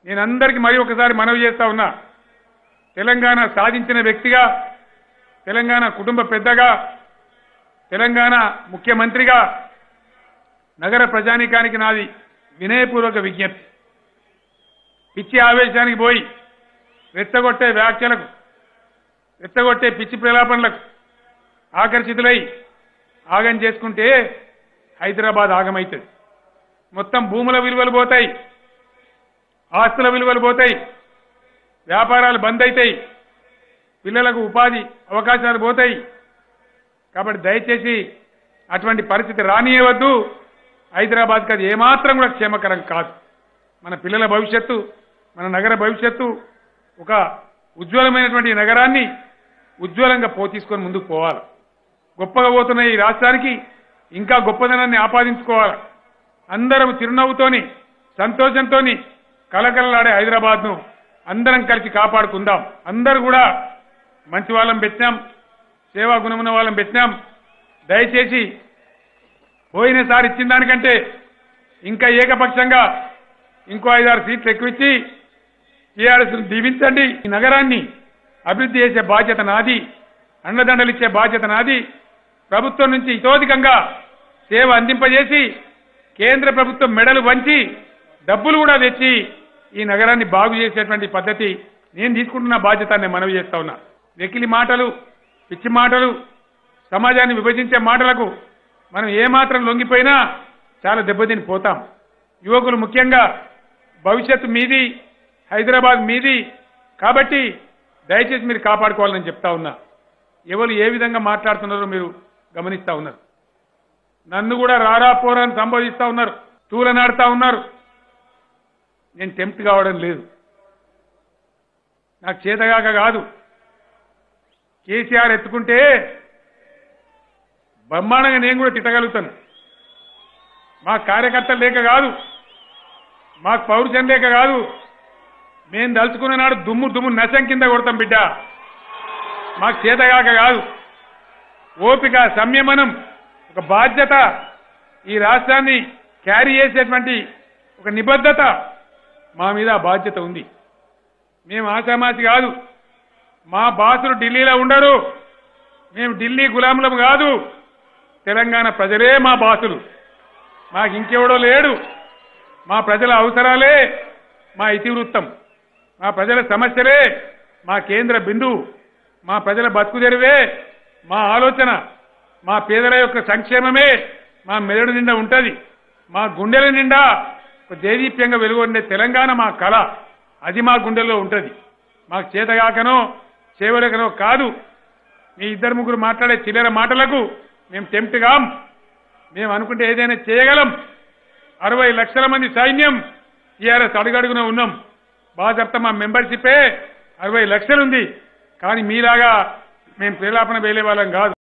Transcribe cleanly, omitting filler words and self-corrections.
నేను అందరికీ మరి ఒకసారి మనవి చేస్తా ఉన్నా, తెలంగాణ సాధించిన వ్యక్తిగా, తెలంగాణ కుటుంబ పెద్దగా, తెలంగాణ ముఖ్యమంత్రిగా నగర ప్రజానీకానికి నాది వినయపూర్వక విజ్ఞప్తి. పిచ్చి ఆవేశానికి పోయి రెచ్చగొట్టే వ్యాఖ్యలకు, రెచ్చగొట్టే పిచ్చి ప్రలాపనలకు ఆకర్షితులై ఆగం చేసుకుంటే హైదరాబాద్ ఆగమైతుంది. మొత్తం భూముల విలువలు పోతాయి, ఆస్తుల విలువలు పోతాయి, వ్యాపారాలు బంద్ అవుతాయి, పిల్లలకు ఉపాధి అవకాశాలు పోతాయి. కాబట్టి దయచేసి అటువంటి పరిస్థితి రానియవద్దు. హైదరాబాద్కి అది ఏమాత్రం కూడా క్షేమకరం కాదు. మన పిల్లల భవిష్యత్తు, మన నగర భవిష్యత్తు, ఒక ఉజ్వలమైనటువంటి నగరాన్ని ఉజ్వలంగా తీసుకొని ముందుకు పోవాలి. గొప్పగా పోతున్న ఈ రాష్ట్రానికి ఇంకా గొప్పదనాన్ని ఆపాదించుకోవాలి. అందరం చిరునవ్వుతోని, సంతోషంతోని కలకలలాడే హైదరాబాద్ను అందరం కలిసి కాపాడుకుందాం. అందరూ కూడా మంచి వాళ్ళం పెట్టినాం, సేవా గుణమున్న వాళ్ళం పెట్టినాం. దయచేసి పోయినసారి ఇచ్చిన దానికంటే ఇంకా ఏకపక్షంగా ఇంకో 5-6 సీట్లు ఎక్కువిచ్చి టీఆర్ఎస్ను దీవించండి. ఈ నగరాన్ని అభివృద్ధి చేసే బాధ్యత నాది, అండదండలు ఇచ్చే బాధ్యత నాది. ప్రభుత్వం నుంచి ఇతోధికంగా సేవ అందింపజేసి కేంద్ర ప్రభుత్వం మెడలు వంచి డబ్బులు కూడా తెచ్చి ఈ నగరాన్ని బాగు చేసేటువంటి పద్ధతి నేను తీసుకుంటున్న బాధ్యత నేను మనవి చేస్తా ఉన్నా. వెకిలి మాటలు, పిచ్చి మాటలు, సమాజాన్ని విభజించే మాటలకు మనం ఏమాత్రం లొంగిపోయినా చాలా దెబ్బతిని పోతాం. యువకులు ముఖ్యంగా భవిష్యత్తు మీది, హైదరాబాద్ మీది. కాబట్టి దయచేసి మీరు కాపాడుకోవాలని చెప్తా ఉన్నా. ఎవరు ఏ విధంగా మాట్లాడుతున్నారో మీరు గమనిస్తా ఉన్నారు. నన్ను కూడా రారా పోరా అని సంబోధిస్తా ఉన్నారు, తూలనాడుతా ఉన్నారు. నేను టెంప్ట్ కావడం లేదు, నాకు చేతగాక కాదు. కేసీఆర్ ఎత్తుకుంటే బ్రహ్మాండంగా నేను కూడా తిట్టగలుగుతాను. మా కార్యకర్తలు లేక కాదు, మాకు పౌరుషం లేక కాదు. మేము దలుచుకున్న నాడు దుమ్ము నశం కింద కొడతాం బిడ్డ. మాకు చేతగాక కాదు. ఓపిక, సంయమనం, ఒక బాధ్యత, ఈ రాష్ట్రాన్ని క్యారీ చేసేటువంటి ఒక నిబద్ధత మా మీద బాధ్యత ఉంది. మేము ఆశామాసి కాదు. మా బాసులు ఢిల్లీలో ఉండరు. మేము ఢిల్లీ గులాములం కాదు. తెలంగాణ ప్రజలే మా బాసులు. మాకు ఇంకెవడో లేడు. మా ప్రజల అవసరాలే మా ఇతివృత్తం, మా ప్రజల సమస్యలే మా కేంద్ర బిందువు, మా ప్రజల బతుకుదెరువే మా ఆలోచన, మా పేదల యొక్క సంక్షేమమే మా మెదడు నిండా ఉంటుంది. మా గుండెల నిండా ఒక దేదీప్యంగా వెలుగొండే తెలంగాణ మా కళ, అది మా గుండెల్లో ఉంటుంది. మాకు చేతగాకనో చేవలేకనో కాదు. మీ 2-3 మాట్లాడే చిల్లర మాటలకు మేము టెంప్ట్ కాం. మేము అనుకుంటే ఏదైనా చేయగలం. 60 లక్షల మంది సైన్యం టీఆర్ఎస్ అడుగడుగున ఉన్నాం. బాగా చెప్తా, మా మెంబర్షిపే 60 లక్షలు ఉంది. కానీ మీలాగా మేము ప్రేలాపన వేలే వాళ్ళం కాదు.